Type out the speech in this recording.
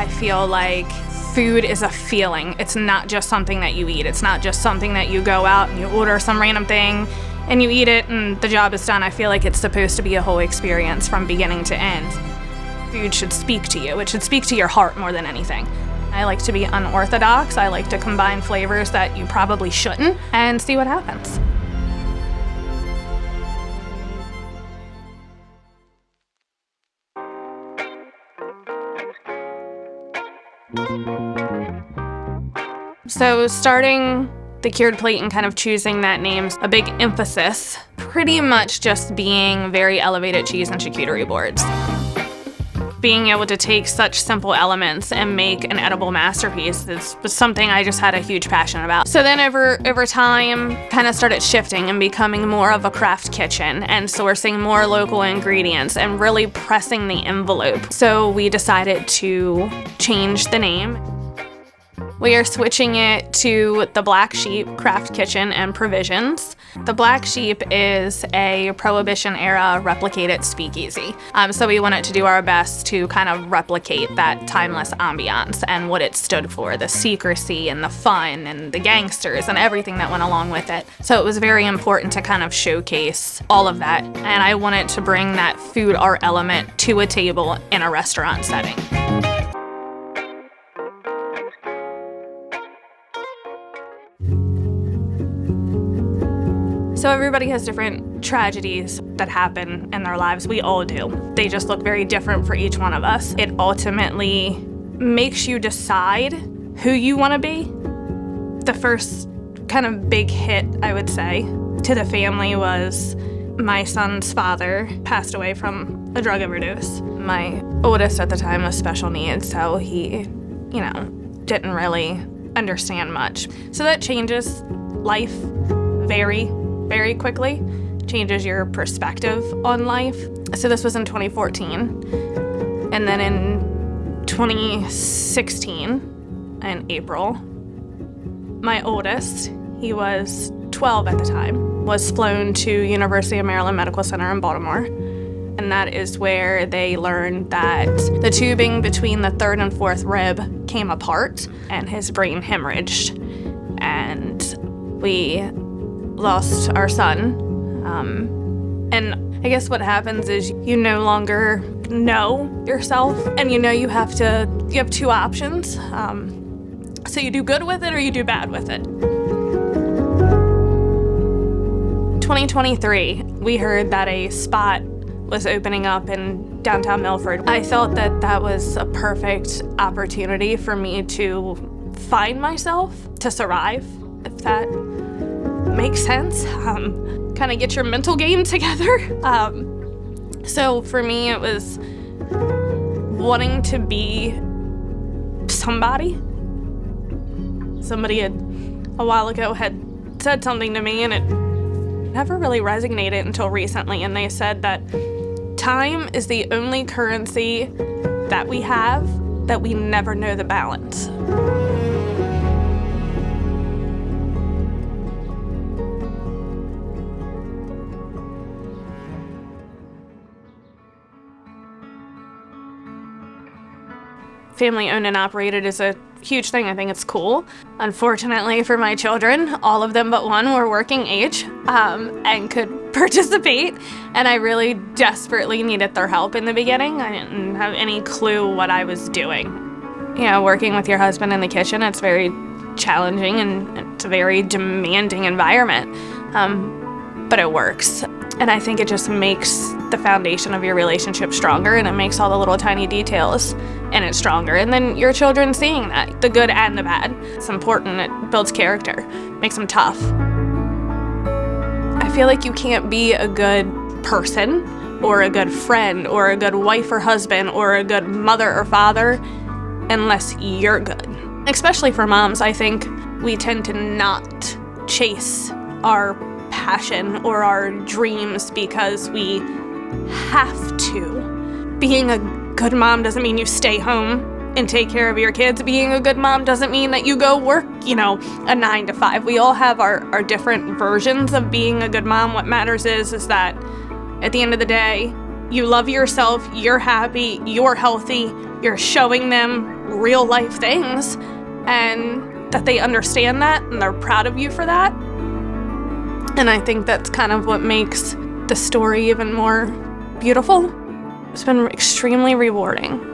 I feel like food is a feeling. It's not just something that you eat. It's not just something that you go out and you order some random thing and you eat it and the job is done. I feel like it's supposed to be a whole experience from beginning to end. Food should speak to you. It should speak to your heart more than anything. I like to be unorthodox. I like to combine flavors that you probably shouldn't and see what happens. So starting the Cured Plate and kind of choosing that name's a big emphasis, pretty much just being very elevated cheese and charcuterie boards. Being able to take such simple elements and make an edible masterpiece was something I just had a huge passion about. So then over time, kind of started shifting and becoming more of a craft kitchen and sourcing more local ingredients and really pressing the envelope. So we decided to change the name. We are switching it to the Black Sheep Craft Kitchen and Provisions. The Black Sheep is a Prohibition-era replicated speakeasy. So we wanted to do our best to kind of replicate that timeless ambiance and what it stood for, the secrecy and the fun and the gangsters and everything that went along with it. So it was very important to kind of showcase all of that. And I wanted to bring that food art element to a table in a restaurant setting. So everybody has different tragedies that happen in their lives. We all do. They just look very different for each one of us. It ultimately makes you decide who you want to be. The first kind of big hit, I would say, to the family was my son's father passed away from a drug overdose. My oldest at the time was special needs, so he, didn't really understand much. So that changes life very quickly, changes your perspective on life. So this was in 2014. And then in 2016, in April, my oldest, he was 12 at the time, was flown to University of Maryland Medical Center in Baltimore. And that is where they learned that the tubing between the third and fourth rib came apart and his brain hemorrhaged. And we lost our son. And I guess what happens is you no longer know yourself and you have two options. So you do good with it or you do bad with it. 2023, we heard that a spot was opening up in downtown Milford. I felt that that was a perfect opportunity for me to find myself, to survive, if that makes sense. Kind of get your mental game together. So for me, it was wanting to be somebody. Somebody a while ago had said something to me and it never really resonated until recently, and they said that time is the only currency that we have that we never know the balance. Family owned and operated is a huge thing. I think it's cool. Unfortunately for my children, all of them but one were working age and could participate, and I really desperately needed their help in the beginning. I didn't have any clue what I was doing. Working with your husband in the kitchen, it's very challenging and it's a very demanding environment, but it works. And I think it just makes the foundation of your relationship stronger, and it makes all the little tiny details in it stronger. And then your children seeing that, the good and the bad. It's important. It builds character, makes them tough. I feel like you can't be a good person or a good friend or a good wife or husband or a good mother or father unless you're good. Especially for moms, I think we tend to not chase our passion or our dreams because we have to. Being a good mom doesn't mean you stay home and take care of your kids. Being a good mom doesn't mean that you go work, a 9 to 5. We all have our different versions of being a good mom. What matters is that at the end of the day, you love yourself, you're happy, you're healthy, you're showing them real life things, and that they understand that and they're proud of you for that. And I think that's kind of what makes the story even more beautiful. It's been extremely rewarding.